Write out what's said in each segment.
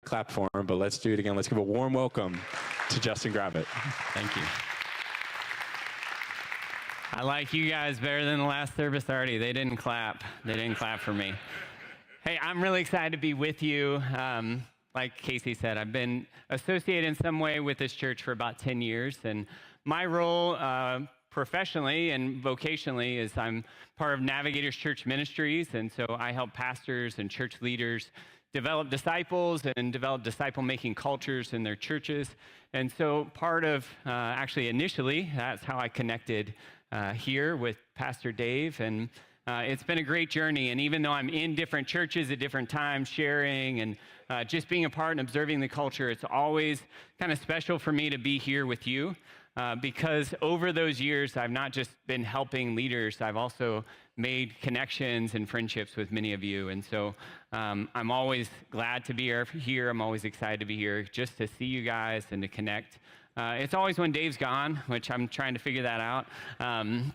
clap for him, but let's do it again. Let's give a warm welcome to Justin Gravitt. Thank you. I like you guys better than the last service already. They didn't clap. They didn't clap for me. Hey, I'm really excited to be with you. Like Casey said, I've been associated in some way with this church for about 10 years, and my role professionally and vocationally is I'm part of Navigators Church Ministries, and so I help pastors and church leaders develop disciples and develop disciple-making cultures in their churches. And so part of, actually initially, that's how I connected here with Pastor Dave, and it's been a great journey. And even though I'm in different churches at different times, sharing and just being a part and observing the culture, it's always kind of special for me to be here with you. Because over those years, I've not just been helping leaders, I've also made connections and friendships with many of you. And so I'm always glad to be here. I'm always excited to be here just to see you guys and to connect. It's always when Dave's gone, which I'm trying to figure that out,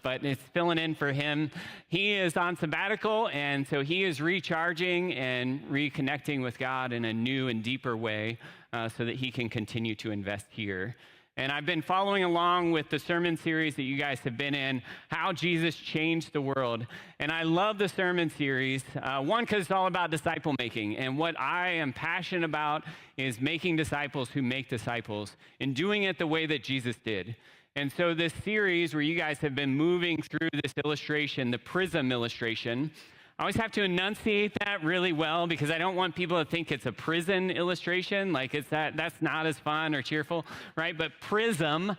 but it's filling in for him. He is on sabbatical, and so he is recharging and reconnecting with God in a new and deeper way so that he can continue to invest here. And I've been following along with the sermon series that you guys have been in, How Jesus Changed the World. And I love the sermon series, one, because it's all about disciple making. And what I am passionate about is making disciples who make disciples and doing it the way that Jesus did. And so this series where you guys have been moving through this illustration, the prism illustration, I always have to enunciate that really well because I don't want people to think it's a prison illustration, like that's not as fun or cheerful, right? But prism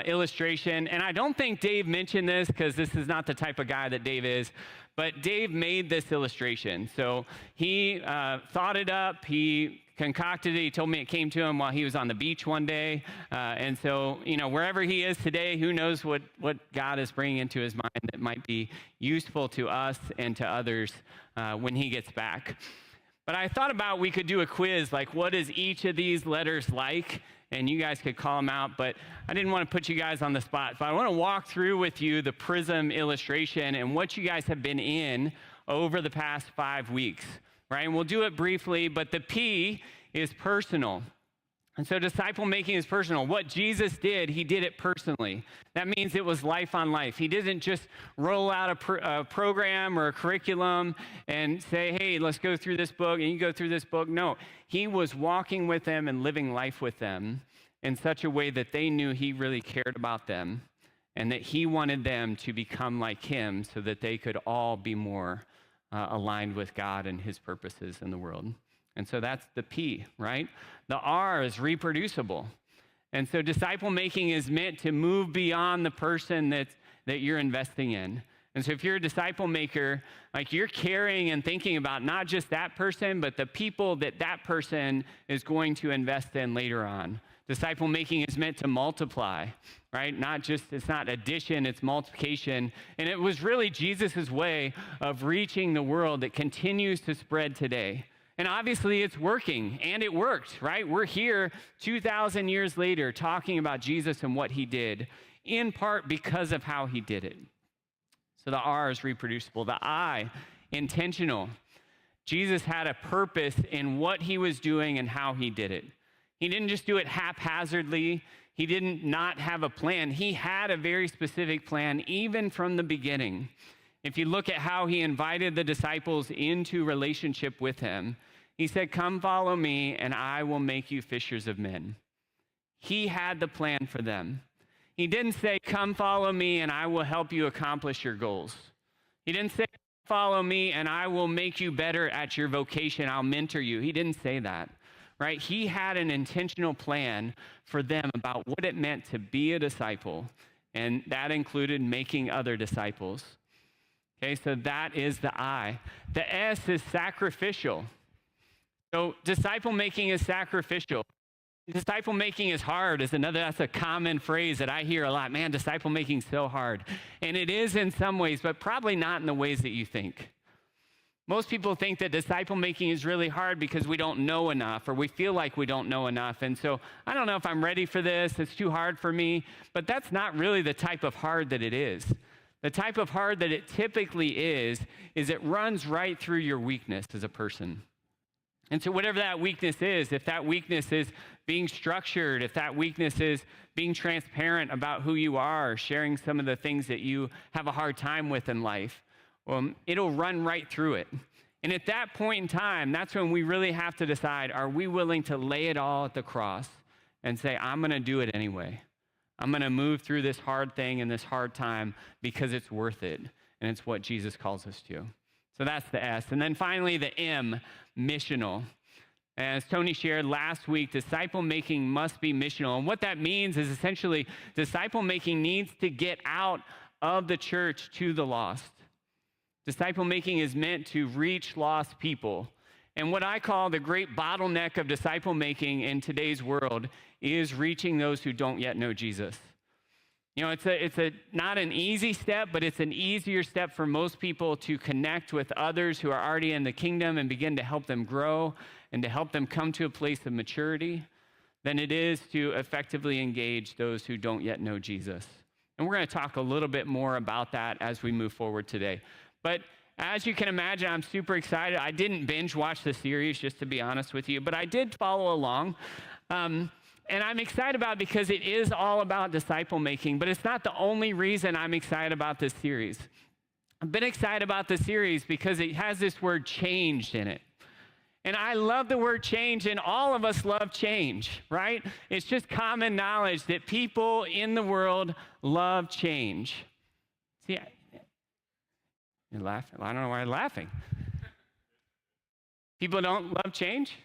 illustration, and I don't think Dave mentioned this because this is not the type of guy that Dave is, but Dave made this illustration. So he thought it up, he concocted it. He told me it came to him while he was on the beach one day. And so, wherever he is today, who knows what God is bringing into his mind that might be useful to us and to others when he gets back. But I thought about we could do a quiz, like what is each of these letters like? And you guys could call them out, but I didn't want to put you guys on the spot. But I want to walk through with you the prism illustration and what you guys have been in over the past 5 weeks. Right? And we'll do it briefly, but the P is personal. And so disciple making is personal. What Jesus did, he did it personally. That means it was life on life. He didn't just roll out a program or a curriculum and say, hey, let's go through this book, and you go through this book. No, he was walking with them and living life with them in such a way that they knew he really cared about them and that he wanted them to become like him so that they could all be more aligned with God and his purposes in the world. And so that's the P, right? The R is reproducible. And so disciple making is meant to move beyond the person that you're investing in. And so if you're a disciple maker, like you're caring and thinking about not just that person, but the people that person is going to invest in later on. Disciple making is meant to multiply, right? It's not addition, it's multiplication. And it was really Jesus' way of reaching the world that continues to spread today. And obviously it's working, and it worked, right? We're here 2,000 years later talking about Jesus and what he did, in part because of how he did it. So the R is reproducible. The I, intentional. Jesus had a purpose in what he was doing and how he did it. He didn't just do it haphazardly. He didn't not have a plan. He had a very specific plan, even from the beginning. If you look at how he invited the disciples into relationship with him, he said, come follow me, and I will make you fishers of men. He had the plan for them. He didn't say, come follow me, and I will help you accomplish your goals. He didn't say, follow me, and I will make you better at your vocation. I'll mentor you. He didn't say that. Right? He had an intentional plan for them about what it meant to be a disciple, and that included making other disciples. Okay, so that is the I. The S is sacrificial. So disciple making is sacrificial. Disciple making is hard that's a common phrase that I hear a lot. Man, disciple making is so hard. And it is in some ways, but probably not in the ways that you think. Most people think that disciple making is really hard because we don't know enough, or we feel like we don't know enough. And so I don't know if I'm ready for this. It's too hard for me. But that's not really the type of hard that it is. The type of hard that it typically is it runs right through your weakness as a person. And so whatever that weakness is, if that weakness is being structured, if that weakness is being transparent about who you are, sharing some of the things that you have a hard time with in life, it'll run right through it. And at that point in time, that's when we really have to decide, are we willing to lay it all at the cross and say, I'm going to do it anyway. I'm going to move through this hard thing and this hard time because it's worth it. And it's what Jesus calls us to. So that's the S. And then finally, the M, missional. As Tony shared last week, disciple making must be missional. And what that means is essentially disciple making needs to get out of the church to the lost. Disciple making is meant to reach lost people. And what I call the great bottleneck of disciple making in today's world is reaching those who don't yet know Jesus. You know, it's not an easy step, but it's an easier step for most people to connect with others who are already in the kingdom and begin to help them grow and to help them come to a place of maturity than it is to effectively engage those who don't yet know Jesus. And we're going to talk a little bit more about that as we move forward today. But as you can imagine, I'm super excited. I didn't binge watch the series, just to be honest with you, but I did follow along. And I'm excited about it because it is all about disciple making, but it's not the only reason I'm excited about this series. I've been excited about the series because it has this word changed in it. And I love the word change, and all of us love change, right? It's just common knowledge that people in the world love change. See, you're laughing. I don't know why you're laughing. People don't love change?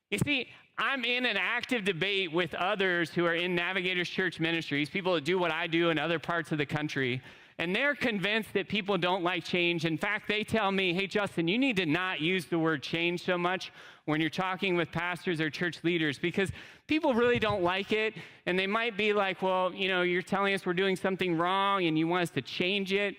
You see, I'm in an active debate with others who are in Navigators Church Ministries, people that do what I do in other parts of the country, and they're convinced that people don't like change. In fact, they tell me, hey, Justin, you need to not use the word change so much when you're talking with pastors or church leaders because people really don't like it, and they might be like, well, you know, you're telling us we're doing something wrong and you want us to change it.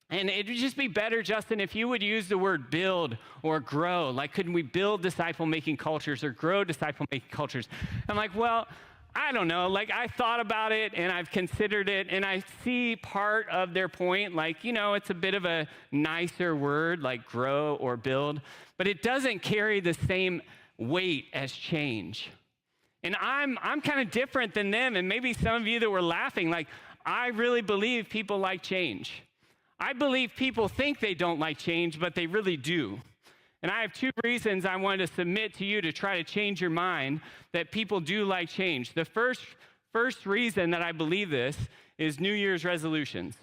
And it would just be better, Justin, if you would use the word build or grow. Like, couldn't we build disciple-making cultures or grow disciple-making cultures? I'm like, well, I don't know. Like, I thought about it, and I've considered it, and I see part of their point. Like, you know, it's a bit of a nicer word, like grow or build, but it doesn't carry the same weight as change. And I'm kind of different than them, and maybe some of you that were laughing, like, I really believe people like change. I believe people think they don't like change, but they really do. And I have two reasons I wanted to submit to you to try to change your mind that people do like change. The first reason that I believe this is New Year's resolutions.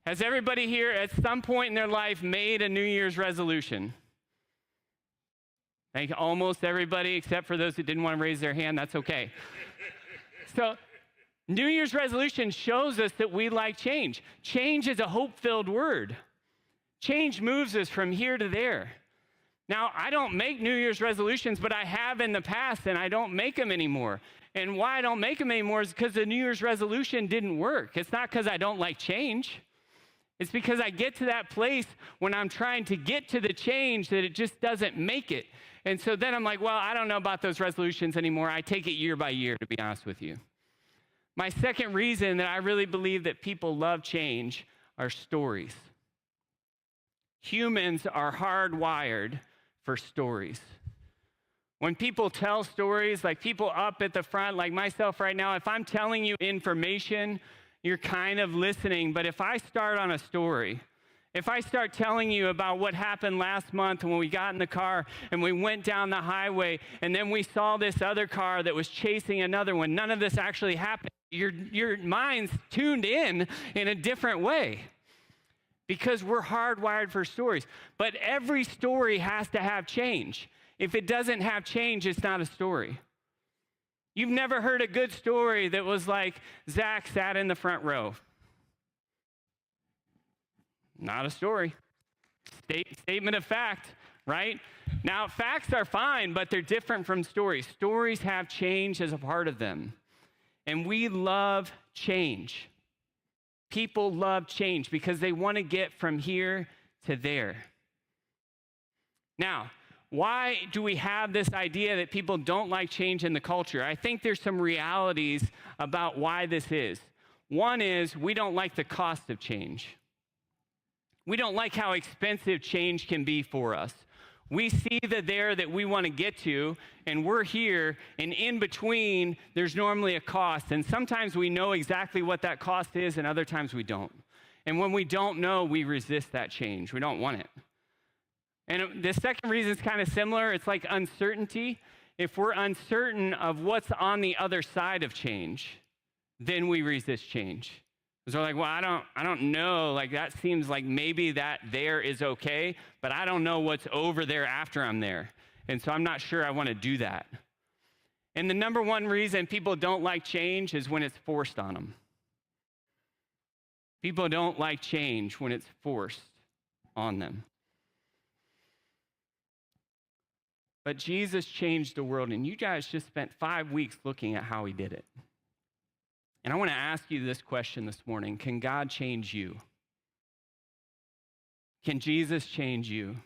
Has everybody here at some point in their life made a New Year's resolution? Thank you. Almost everybody, except for those who didn't want to raise their hand. That's okay. So, New Year's resolution shows us that we like change. Change is a hope-filled word. Change moves us from here to there. Now, I don't make New Year's resolutions, but I have in the past, and I don't make them anymore. And why I don't make them anymore is because the New Year's resolution didn't work. It's not because I don't like change. It's because I get to that place when I'm trying to get to the change that it just doesn't make it. And so then I'm like, well, I don't know about those resolutions anymore. I take it year by year, to be honest with you. My second reason that I really believe that people love change are stories. Humans are hardwired for stories. When people tell stories, like people up at the front, like myself right now, if I'm telling you information, you're kind of listening. But if I start on a story, if I start telling you about what happened last month when we got in the car and we went down the highway and then we saw this other car that was chasing another one, none of this actually happened. Your mind's tuned in a different way because we're hardwired for stories. But every story has to have change. If it doesn't have change, it's not a story. You've never heard a good story that was like Zach sat in the front row. Not a story. Statement of fact, right? Now, facts are fine, but they're different from stories. Stories have change as a part of them. And we love change. People love change because they want to get from here to there. Now, why do we have this idea that people don't like change in the culture? I think there's some realities about why this is. One is we don't like the cost of change. We don't like how expensive change can be for us. We see the there that we want to get to, and we're here, and in between, there's normally a cost. And sometimes we know exactly what that cost is, and other times we don't. And when we don't know, we resist that change. We don't want it. And the second reason is kind of similar. It's like uncertainty. If we're uncertain of what's on the other side of change, then we resist change. Because we're like, well, I don't know. Like, that seems like maybe that there is okay, but I don't know what's over there after I'm there. And so I'm not sure I want to do that. And the number one reason people don't like change is when it's forced on them. People don't like change when it's forced on them. But Jesus changed the world, and you guys just spent 5 weeks looking at how he did it. And I want to ask you this question this morning. Can God change you? Can Jesus change you?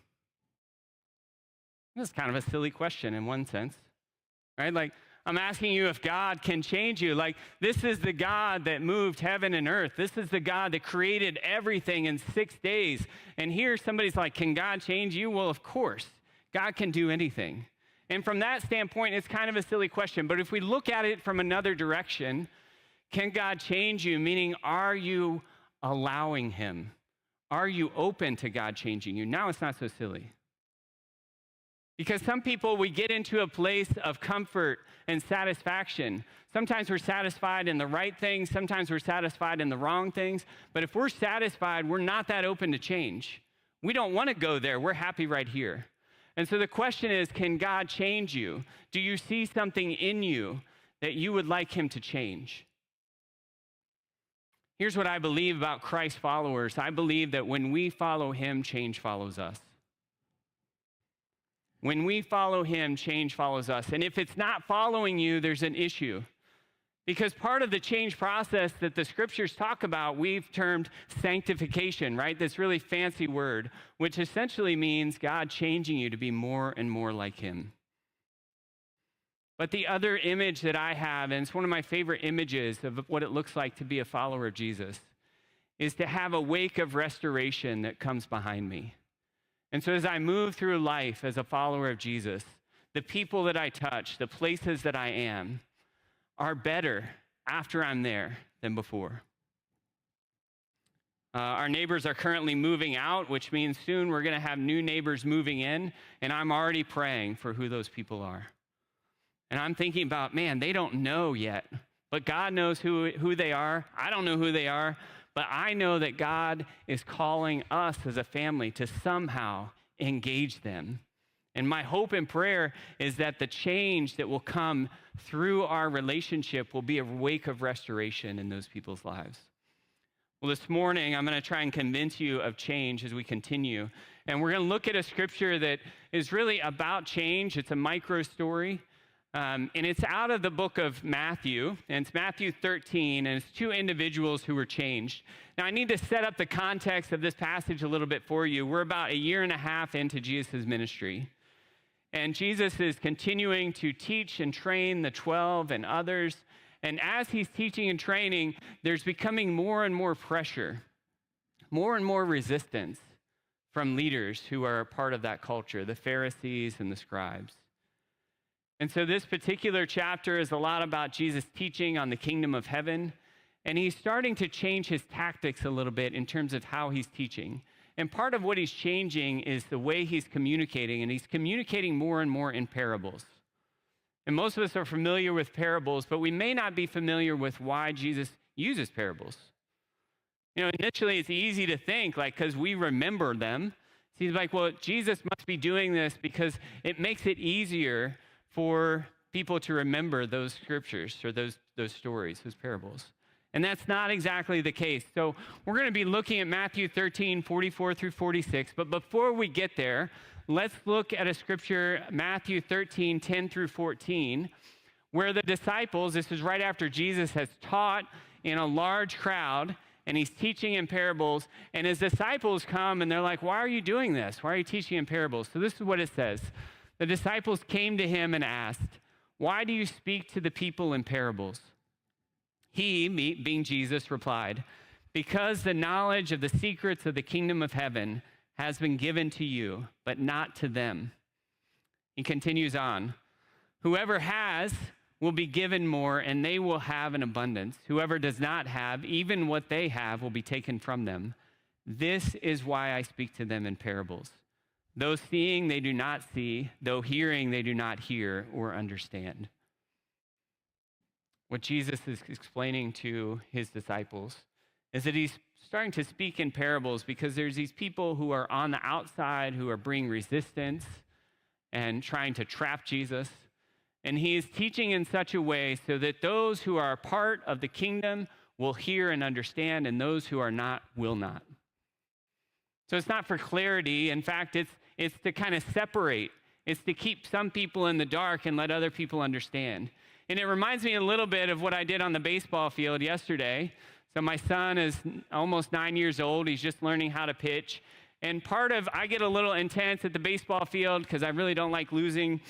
This is kind of a silly question in one sense, right? Like, I'm asking you if God can change you. Like, this is the God that moved heaven and earth. This is the God that created everything in 6 days. And here somebody's like, can God change you? Well, of course. God can do anything. And from that standpoint, it's kind of a silly question. But if we look at it from another direction, can God change you? Meaning, are you allowing him? Are you open to God changing you? Now it's not so silly. Because some people, we get into a place of comfort and satisfaction. Sometimes we're satisfied in the right things. Sometimes we're satisfied in the wrong things. But if we're satisfied, we're not that open to change. We don't want to go there. We're happy right here. And so the question is, can God change you? Do you see something in you that you would like him to change? Here's what I believe about Christ followers. I believe that when we follow him, change follows us. When we follow him, change follows us. And if it's not following you, there's an issue. Because part of the change process that the scriptures talk about, we've termed sanctification, right? This really fancy word, which essentially means God changing you to be more and more like him. But the other image that I have, and it's one of my favorite images of what it looks like to be a follower of Jesus, is to have a wake of restoration that comes behind me. And so as I move through life as a follower of Jesus, the people that I touch, the places that I am, are better after I'm there than before. Our neighbors are currently moving out, which means soon we're going to have new neighbors moving in, and I'm already praying for who those people are. And I'm thinking about, man, they don't know yet, but God knows who they are. I don't know who they are, but I know that God is calling us as a family to somehow engage them. And my hope and prayer is that the change that will come through our relationship will be a wake of restoration in those people's lives. Well, this morning, I'm going to try and convince you of change as we continue. And we're going to look at a scripture that is really about change. It's a micro story. And it's out of the book of Matthew. And it's Matthew 13. And it's two individuals who were changed. Now, I need to set up the context of this passage a little bit for you. We're about 1.5 years into Jesus' ministry. And Jesus is continuing to teach and train the 12 and others. And as he's teaching and training, there's becoming more and more pressure, more and more resistance from leaders who are a part of that culture, the Pharisees and the scribes. And so this particular chapter is a lot about Jesus teaching on the kingdom of heaven. And he's starting to change his tactics a little bit in terms of how he's teaching. And part of what he's changing is the way he's communicating, and he's communicating more and more in parables. And most of us are familiar with parables, but we may not be familiar with why Jesus uses parables. You know, initially it's easy to think, like, because we remember them. Seems like, well, Jesus must be doing this because it makes it easier for people to remember those scriptures or those stories, those parables. And that's not exactly the case. So we're going to be looking at Matthew 13, 44 through 46. But before we get there, let's look at a scripture, Matthew 13, 10 through 14, where the disciples, this is right after Jesus has taught in a large crowd, and he's teaching in parables, and his disciples come and they're like, why are you doing this? Why are you teaching in parables? So this is what it says. The disciples came to him and asked, why do you speak to the people in parables? He, being Jesus, replied, because the knowledge of the secrets of the kingdom of heaven has been given to you, but not to them. He continues on. Whoever has will be given more, and they will have an abundance. Whoever does not have, even what they have will be taken from them. This is why I speak to them in parables. Though seeing, they do not see. Though hearing, they do not hear or understand. What Jesus is explaining to his disciples is that he's starting to speak in parables because there's these people who are on the outside who are bringing resistance and trying to trap Jesus. And he is teaching in such a way so that those who are a part of the kingdom will hear and understand, and those who are not will not. So it's not for clarity. In fact, it's to kind of separate. It's to keep some people in the dark and let other people understand. And it reminds me a little bit of what I did on the baseball field yesterday. So my son is almost 9 years old. He's just learning how to pitch. And I get a little intense at the baseball field because I really don't like losing.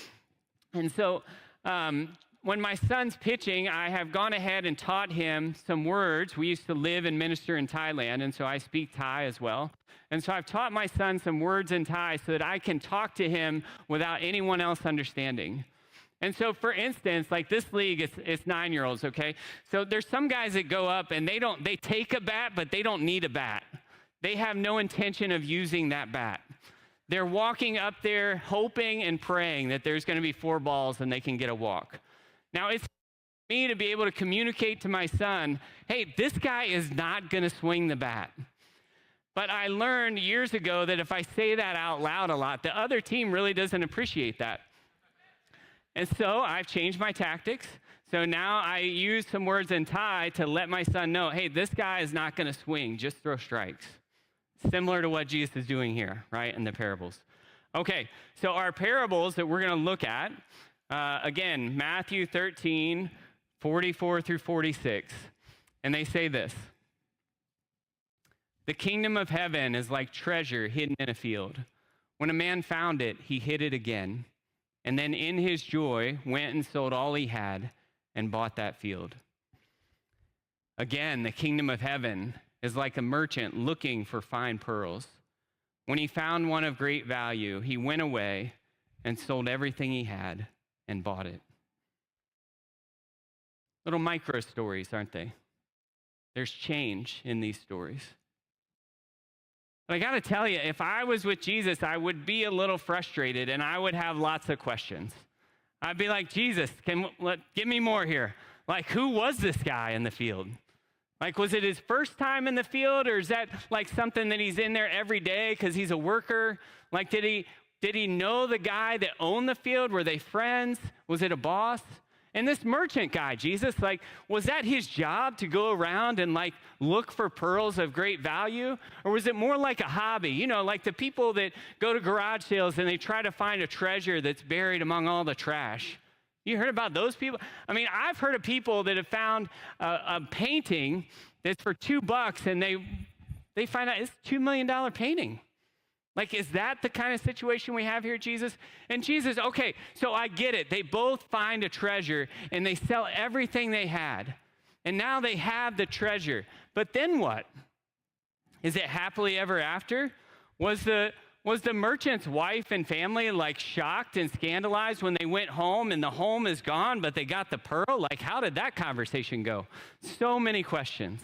And so when my son's pitching, I have gone ahead and taught him some words. We used to live and minister in Thailand, and so I speak Thai as well. And so I've taught my son some words in Thai so that I can talk to him without anyone else understanding. And so, for instance, like this league, it's 9-year-olds, okay? So there's some guys that go up and they take a bat, but they don't need a bat. They have no intention of using that bat. They're walking up there hoping and praying that there's going to be 4 balls and they can get a walk. Now, it's me to be able to communicate to my son, hey, this guy is not going to swing the bat. But I learned years ago that if I say that out loud a lot, the other team really doesn't appreciate that. And so I've changed my tactics. So now I use some words in Thai to let my son know, hey, this guy is not going to swing, just throw strikes. Similar to what Jesus is doing here, right, in the parables. Okay, so our parables that we're going to look at, again, Matthew 13, 44 through 46. And they say this. The kingdom of heaven is like treasure hidden in a field. When a man found it, he hid it again. And then in his joy, went and sold all he had and bought that field. Again, the kingdom of heaven is like a merchant looking for fine pearls. When he found one of great value, he went away and sold everything he had and bought it. Little micro stories, aren't they? There's change in these stories. But I got to tell you, if I was with Jesus, I would be a little frustrated and I would have lots of questions. I'd be like, Jesus, give me more here. Like, who was this guy in the field? Like, was it his first time in the field, or is that like something that he's in there every day because he's a worker? Like, did he know the guy that owned the field? Were they friends? Was it a boss? And this merchant guy, Jesus, like, was that his job to go around and like look for pearls of great value? Or was it more like a hobby? You know, like the people that go to garage sales and they try to find a treasure that's buried among all the trash. You heard about those people? I mean, I've heard of people that have found a painting that's for $2 and they find out it's a $2 million painting. Like, is that the kind of situation we have here, Jesus? And Jesus, okay, so I get it. They both find a treasure and they sell everything they had. And now they have the treasure. But then what? Is it happily ever after? Was the merchant's wife and family like shocked and scandalized when they went home and the home is gone, but they got the pearl? Like, how did that conversation go? So many questions.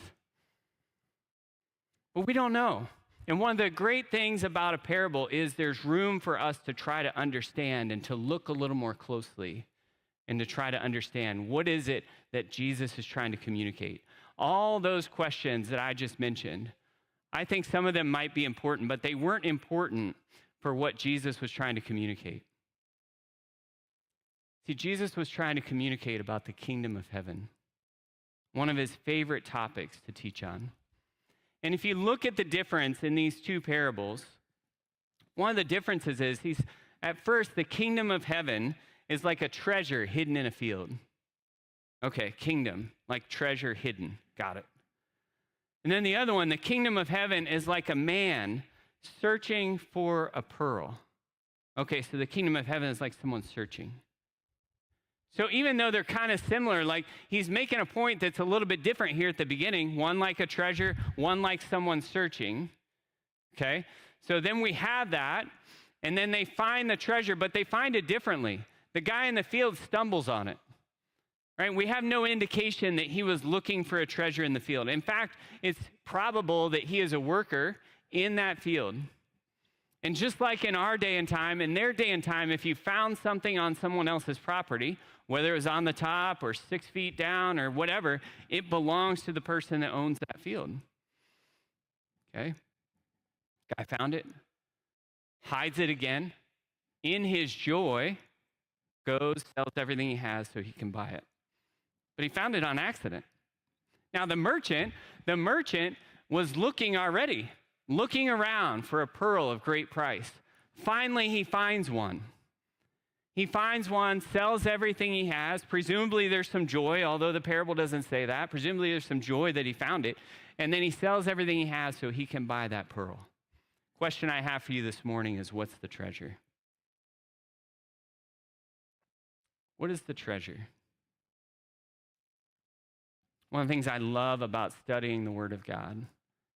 But we don't know. And one of the great things about a parable is there's room for us to try to understand and to look a little more closely and to try to understand what is it that Jesus is trying to communicate. All those questions that I just mentioned, I think some of them might be important, but they weren't important for what Jesus was trying to communicate. See, Jesus was trying to communicate about the kingdom of heaven, one of his favorite topics to teach on. And if you look at the difference in these two parables, one of the differences is at first, the kingdom of heaven is like a treasure hidden in a field. Okay, kingdom, like treasure hidden. Got it. And then the other one, the kingdom of heaven is like a man searching for a pearl. Okay, so the kingdom of heaven is like someone searching. So even though they're kind of similar, like he's making a point that's a little bit different here at the beginning, one like a treasure, one like someone searching, okay? So then we have that, and then they find the treasure, but they find it differently. The guy in the field stumbles on it, right? We have no indication that he was looking for a treasure in the field. In fact, it's probable that he is a worker in that field. And just like in our day and time, in their day and time, if you found something on someone else's property, whether it was on the top or 6 feet down or whatever, it belongs to the person that owns that field. Okay? Guy found it, hides it again. In his joy, goes, sells everything he has so he can buy it. But he found it on accident. Now the merchant was looking already, looking around for a pearl of great price. Finally, he finds one. He finds one, sells everything he has. Presumably there's some joy, although the parable doesn't say that. Presumably there's some joy that he found it. And then he sells everything he has so he can buy that pearl. Question I have for you this morning is, what's the treasure? What is the treasure? One of the things I love about studying the Word of God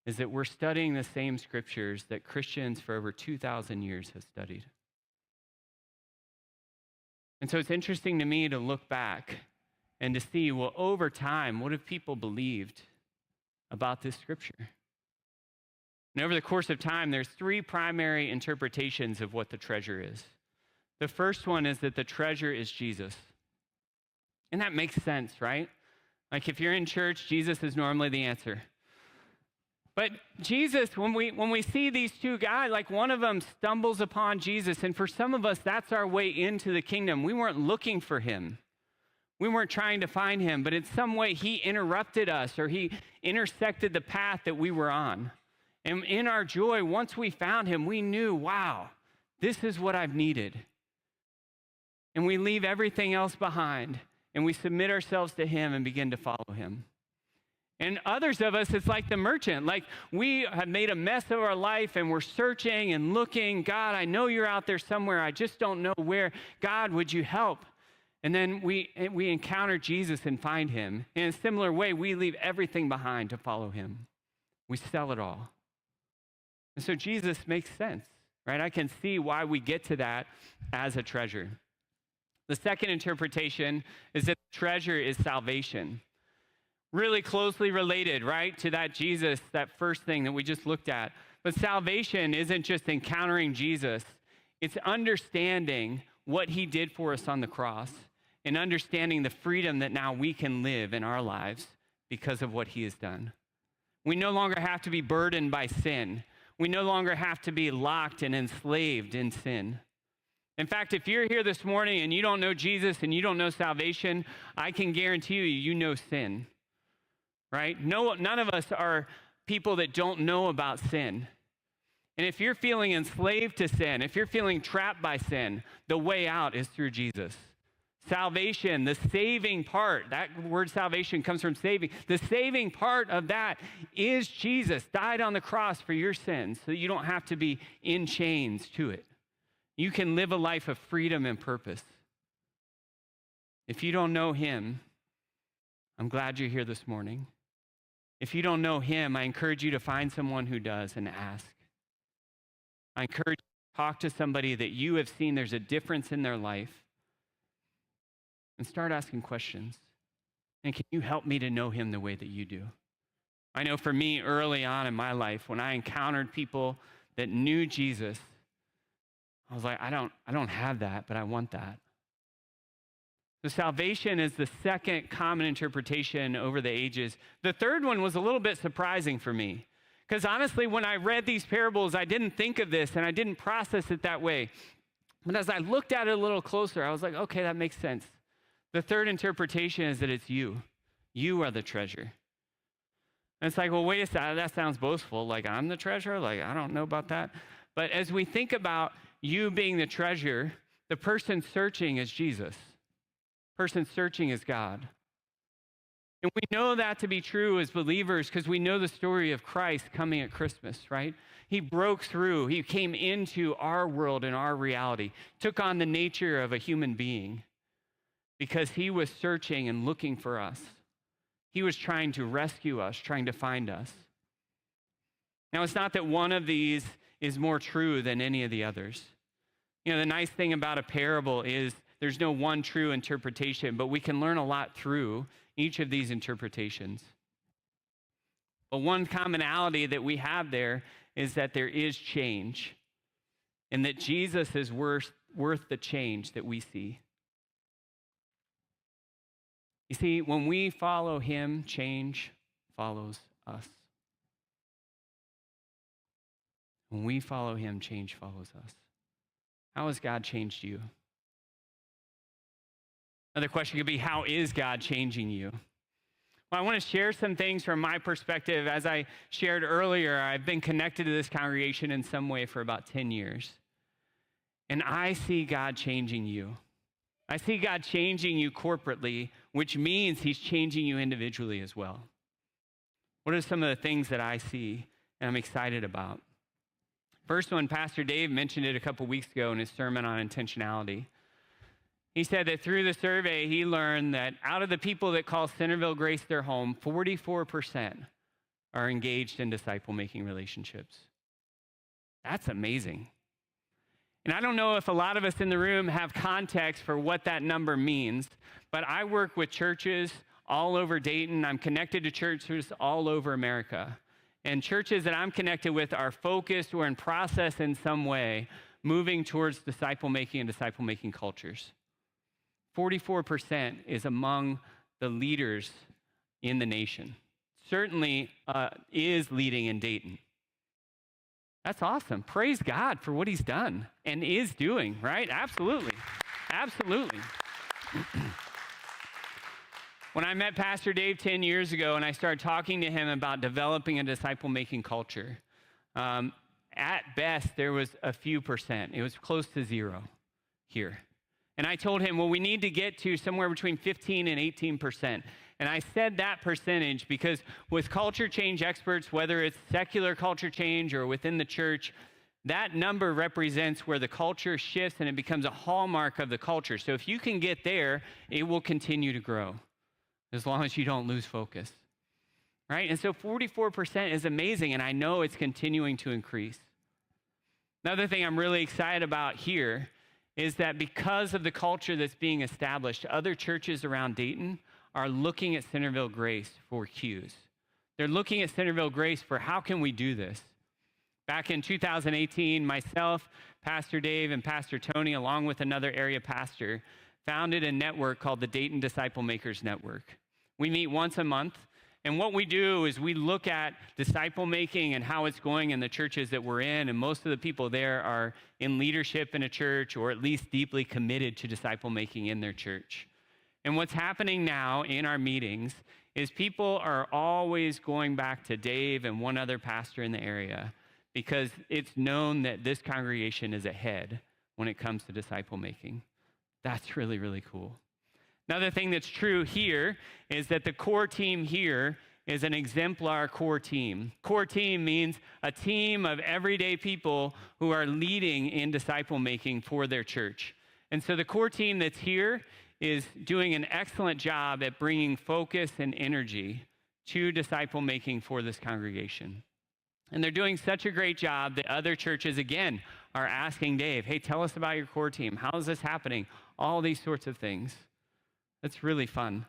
is that we're studying the same scriptures that Christians for over 2,000 years have studied. And so it's interesting to me to look back and to see, well, over time, what have people believed about this scripture? And over the course of time, there's 3 primary interpretations of what the treasure is. The first one is that the treasure is Jesus. And that makes sense, right? Like if you're in church, Jesus is normally the answer. But Jesus, when we see these 2 guys, like one of them stumbles upon Jesus, and for some of us, that's our way into the kingdom. We weren't looking for him. We weren't trying to find him, but in some way he interrupted us, or he intersected the path that we were on. And in our joy, once we found him, we knew, wow, this is what I've needed. And we leave everything else behind, and we submit ourselves to him and begin to follow him. And others of us, it's like the merchant. Like we have made a mess of our life and we're searching and looking. God, I know you're out there somewhere. I just don't know where. God, would you help? And then we encounter Jesus and find him. In a similar way, we leave everything behind to follow him. We sell it all. And so Jesus makes sense, right? I can see why we get to that as a treasure. The second interpretation is that the treasure is salvation. Really closely related, right, to that Jesus, that first thing that we just looked at. But salvation isn't just encountering Jesus. It's understanding what he did for us on the cross and understanding the freedom that now we can live in our lives because of what he has done. We no longer have to be burdened by sin. We no longer have to be locked and enslaved in sin. In fact, if you're here this morning and you don't know Jesus and you don't know salvation, I can guarantee you know sin. Right? None of us are people that don't know about sin. And if you're feeling enslaved to sin, if you're feeling trapped by sin, the way out is through Jesus. Salvation, the saving part, that word salvation comes from saving. The saving part of that is Jesus died on the cross for your sins so that you don't have to be in chains to it. You can live a life of freedom and purpose. If you don't know him, I'm glad you're here this morning. If you don't know him, I encourage you to find someone who does and ask. I encourage you to talk to somebody that you have seen there's a difference in their life and start asking questions. And can you help me to know him the way that you do? I know for me, early on in my life, when I encountered people that knew Jesus, I was like, I don't have that, but I want that. So salvation is the second common interpretation over the ages. The third one was a little bit surprising for me. Because honestly, when I read these parables, I didn't think of this and I didn't process it that way. But as I looked at it a little closer, I was like, okay, that makes sense. The third interpretation is that it's you. You are the treasure. And it's like, well, wait a second, that sounds boastful. Like I'm the treasure? Like, I don't know about that. But as we think about you being the treasure, the person searching is Jesus. Person searching is God. And we know that to be true as believers because we know the story of Christ coming at Christmas, right? He broke through. He came into our world and our reality, took on the nature of a human being because he was searching and looking for us. He was trying to rescue us, trying to find us. Now, it's not that one of these is more true than any of the others. You know, the nice thing about a parable is there's no one true interpretation, but we can learn a lot through each of these interpretations. But one commonality that we have there is that there is change, and that Jesus is worth the change that we see. You see, when we follow him, change follows us. When we follow him, change follows us. How has God changed you? Another question could be, how is God changing you? Well, I want to share some things from my perspective. As I shared earlier, I've been connected to this congregation in some way for about 10 years. And I see God changing you. I see God changing you corporately, which means he's changing you individually as well. What are some of the things that I see and I'm excited about? First one, Pastor Dave mentioned it a couple weeks ago in his sermon on intentionality. He said that through the survey, he learned that out of the people that call Centerville Grace their home, 44% are engaged in disciple-making relationships. That's amazing. And I don't know if a lot of us in the room have context for what that number means, but I work with churches all over Dayton. I'm connected to churches all over America. And churches that I'm connected with are focused or in process in some way, moving towards disciple-making and disciple-making cultures. 44% is among the leaders in the nation. Certainly is leading in Dayton. That's awesome. Praise God for what he's done and is doing, right? Absolutely. Absolutely. When I met Pastor Dave 10 years ago and I started talking to him about developing a disciple-making culture, at best, there was a few percent. It was close to zero here. And I told him, well, we need to get to somewhere between 15 and 18%. And I said that percentage because with culture change experts, whether it's secular culture change or within the church, that number represents where the culture shifts and it becomes a hallmark of the culture. So if you can get there, it will continue to grow as long as you don't lose focus, right? And so 44% is amazing, and I know it's continuing to increase. Another thing I'm really excited about here is that because of the culture that's being established, other churches around Dayton are looking at Centerville Grace for cues. They're looking at Centerville Grace for how can we do this? Back in 2018, myself, Pastor Dave, and Pastor Tony, along with another area pastor, founded a network called the Dayton Disciple Makers Network. We meet once a month, and what we do is we look at disciple making and how it's going in the churches that we're in, and most of the people there are in leadership in a church or at least deeply committed to disciple making in their church. And what's happening now in our meetings is people are always going back to Dave and one other pastor in the area because it's known that this congregation is ahead when it comes to disciple making. That's really, really cool. Another thing that's true here is that the core team here is an exemplar core team. Core team means a team of everyday people who are leading in disciple making for their church. And so the core team that's here is doing an excellent job at bringing focus and energy to disciple making for this congregation. And they're doing such a great job that other churches, again, are asking Dave, hey, tell us about your core team. How is this happening? All these sorts of things. It's really fun.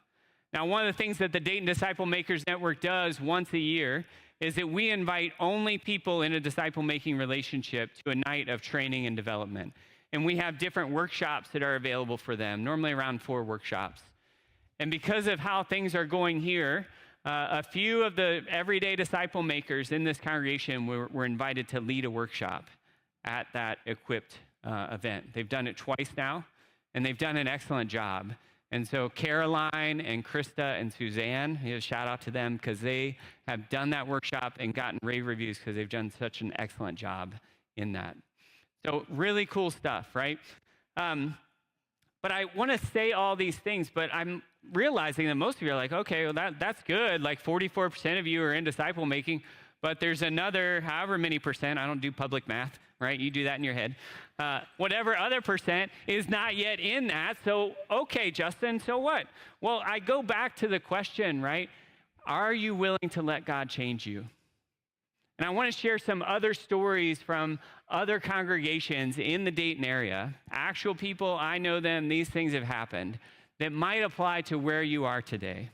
Now, one of the things that the Dayton Disciple Makers Network does once a year is that we invite only people in a disciple-making relationship to a night of training and development. And we have different workshops that are available for them, normally around 4 workshops. And because of how things are going here, a few of the everyday disciple makers in this congregation were invited to lead a workshop at that equipped event. They've done it twice now, and they've done an excellent job. And so Caroline and Krista and Suzanne, a shout out to them because they have done that workshop and gotten rave reviews because they've done such an excellent job in that. So really cool stuff, right? But I want to say all these things, but I'm realizing that most of you are like, okay, well, that's good. Like 44% of you are in disciple making, but there's another however many percent, I don't do public math, right? You do that in your head. Whatever other percent is not yet in that. So, okay, Justin, so what? Well, I go back to the question, right? Are you willing to let God change you? And I want to share some other stories from other congregations in the Dayton area. Actual people, I know them, these things have happened, that might apply to where you are today.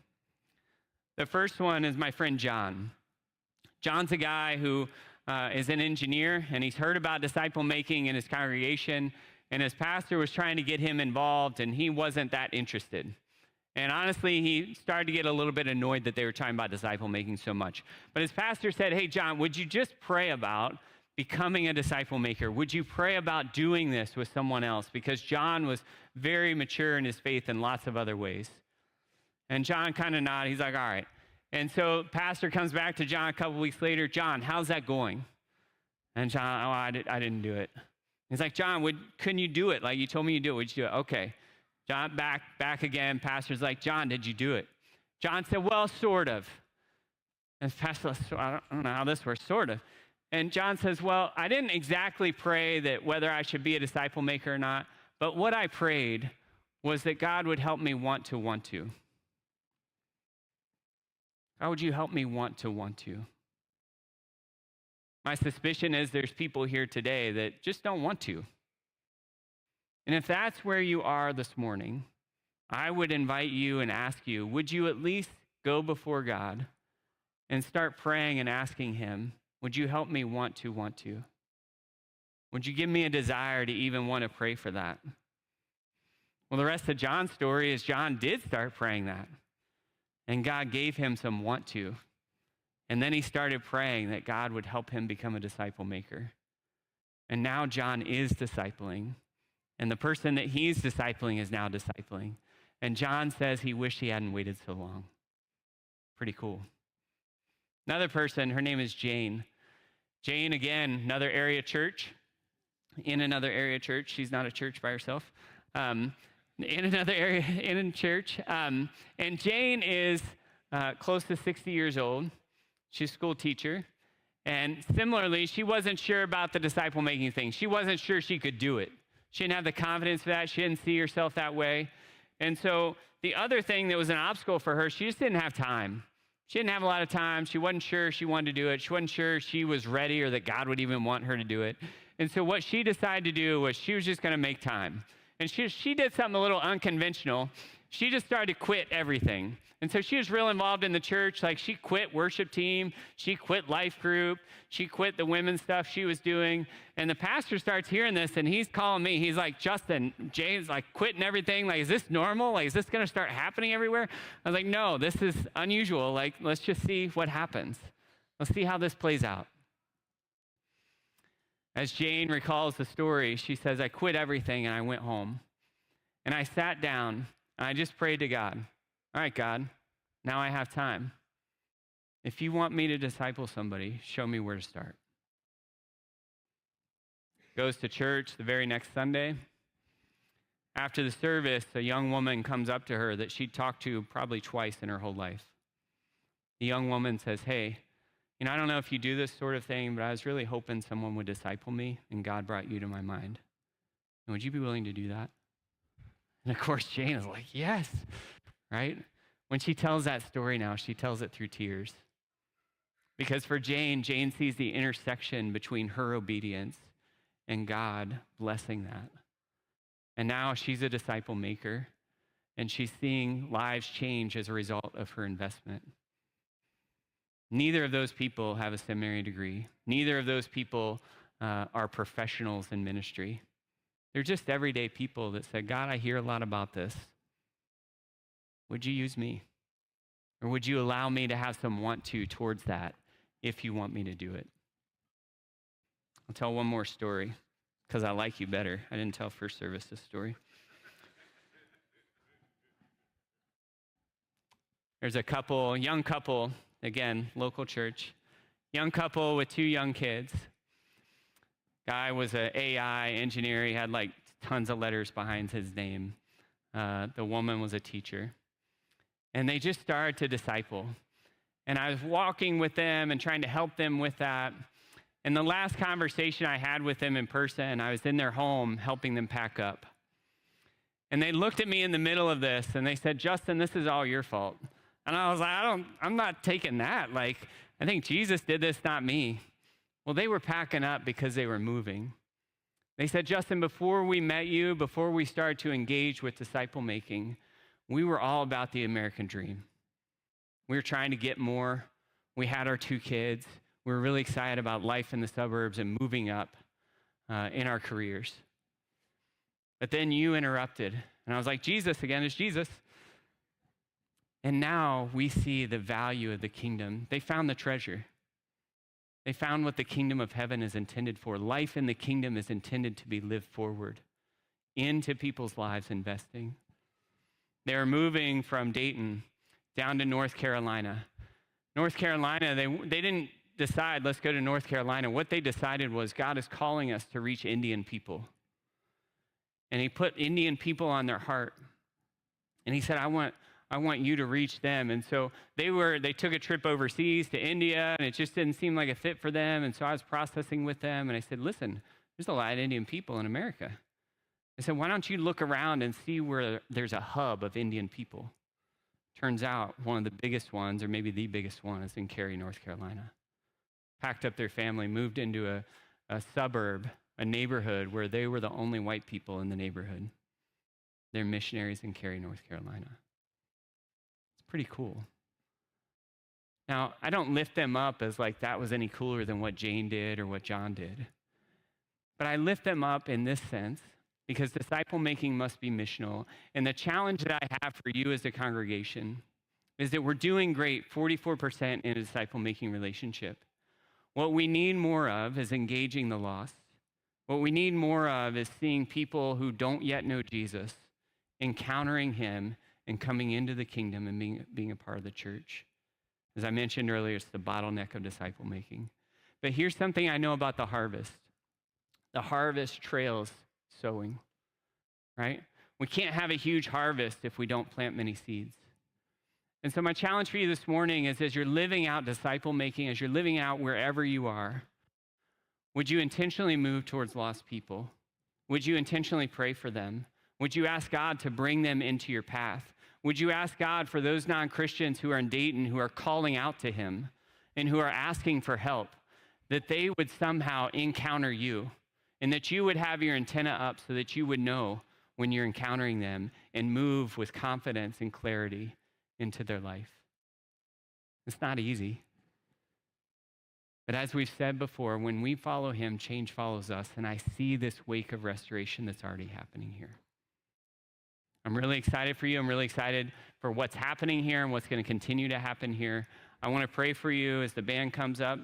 The first one is my friend John. John's a guy who is an engineer, and he's heard about disciple making in his congregation, and his pastor was trying to get him involved, and he wasn't that interested. And honestly, he started to get a little bit annoyed that they were talking about disciple making so much. But his pastor said, hey, John, would you just pray about becoming a disciple maker? Would you pray about doing this with someone else? Because John was very mature in his faith in lots of other ways. And John kind of nodded. He's like, all right. And so pastor comes back to John a couple weeks later. John, how's that going? And John, I didn't do it. He's like, John, couldn't you do it? Like you told me you do it. Would you do it? Okay. John, back again. Pastor's like, John, did you do it? John said, well, sort of. And pastor, I don't know how this works, sort of. And John says, well, I didn't exactly pray that whether I should be a disciple maker or not, but what I prayed was that God would help me want to. How would you help me want to? My suspicion is there's people here today that just don't want to. And if that's where you are this morning, I would invite you and ask you, would you at least go before God and start praying and asking him, would you help me want to? Would you give me a desire to even want to pray for that? Well, the rest of John's story is John did start praying that. And God gave him some want to. And then he started praying that God would help him become a disciple maker. And now John is discipling. And the person that he's discipling is now discipling. And John says he wished he hadn't waited so long. Pretty cool. Another person, her name is Jane. Jane, again, another area church. In another area church. She's not a church by herself. In another area, in a church. And Jane is close to 60 years old. She's a school teacher. And similarly, she wasn't sure about the disciple-making thing. She wasn't sure she could do it. She didn't have the confidence for that. She didn't see herself that way. And so the other thing that was an obstacle for her, she just didn't have time. She didn't have a lot of time. She wasn't sure she wanted to do it. She wasn't sure she was ready or that God would even want her to do it. And so what she decided to do was she was just going to make time. And she did something a little unconventional. She just started to quit everything. And so she was real involved in the church. Like she quit worship team. She quit life group. She quit the women's stuff she was doing. And the pastor starts hearing this and he's calling me. He's like, Justin, Jane's like quitting everything. Like, is this normal? Like, is this going to start happening everywhere? I was like, no, this is unusual. Like, let's just see what happens. Let's see how this plays out. As Jane recalls the story, she says, I quit everything and I went home. And I sat down and I just prayed to God. All right, God, now I have time. If you want me to disciple somebody, show me where to start. Goes to church the very next Sunday. After the service, a young woman comes up to her that she'd talked to probably twice in her whole life. The young woman says, hey, I don't know if you do this sort of thing, but I was really hoping someone would disciple me, and God brought you to my mind. And would you be willing to do that? And of course, Jane is like, yes, right? When she tells that story now, she tells it through tears. Because for Jane sees the intersection between her obedience and God blessing that. And now she's a disciple maker, and she's seeing lives change as a result of her investment. Neither of those people have a seminary degree. Neither of those people are professionals in ministry. They're just everyday people that said, God, I hear a lot about this. Would you use me? Or would you allow me to have some want to towards that if you want me to do it? I'll tell one more story because I like you better. I didn't tell first service this story. There's a couple, young couple, again, local church, young couple with 2 young kids. Guy was an AI engineer. He had like tons of letters behind his name. The woman was a teacher. And they just started to disciple. And I was walking with them and trying to help them with that. And the last conversation I had with them in person, I was in their home helping them pack up. And they looked at me in the middle of this and they said, Justin, this is all your fault. And I was like, I'm not taking that. Like, I think Jesus did this, not me. Well, they were packing up because they were moving. They said, Justin, before we met you, before we started to engage with disciple making, we were all about the American dream. We were trying to get more. We had our 2 kids. We were really excited about life in the suburbs and moving up in our careers. But then you interrupted. And I was like, Jesus again, it's Jesus. And now we see the value of the kingdom. They found the treasure. They found what the kingdom of heaven is intended for. Life in the kingdom is intended to be lived forward into people's lives, investing. They're moving from Dayton down to North Carolina. North Carolina, they didn't decide, let's go to North Carolina. What they decided was God is calling us to reach Indian people. And he put Indian people on their heart. And he said, I want you to reach them. And so they took a trip overseas to India, and it just didn't seem like a fit for them. And so I was processing with them, and I said, listen, there's a lot of Indian people in America. I said, why don't you look around and see where there's a hub of Indian people? Turns out one of the biggest ones, or maybe the biggest one, is in Cary, North Carolina. Packed up their family, moved into a suburb, a neighborhood where they were the only white people in the neighborhood. They're missionaries in Cary, North Carolina. It's pretty cool. Now, I don't lift them up as like that was any cooler than what Jane did or what John did. But I lift them up in this sense because disciple making must be missional. And the challenge that I have for you as a congregation is that we're doing great, 44% in a disciple making relationship. What we need more of is engaging the lost. What we need more of is seeing people who don't yet know Jesus, encountering him and coming into the kingdom and being a part of the church. As I mentioned earlier, it's the bottleneck of disciple making. But here's something I know about the harvest. The harvest trails sowing, right? We can't have a huge harvest if we don't plant many seeds. And so my challenge for you this morning is as you're living out disciple making, as you're living out wherever you are, would you intentionally move towards lost people? Would you intentionally pray for them? Would you ask God to bring them into your path? Would you ask God for those non-Christians who are in Dayton who are calling out to him and who are asking for help, that they would somehow encounter you and that you would have your antenna up so that you would know when you're encountering them and move with confidence and clarity into their life? It's not easy. But as we've said before, when we follow him, change follows us. And I see this wake of restoration that's already happening here. I'm really excited for you. I'm really excited for what's happening here and what's going to continue to happen here. I want to pray for you as the band comes up.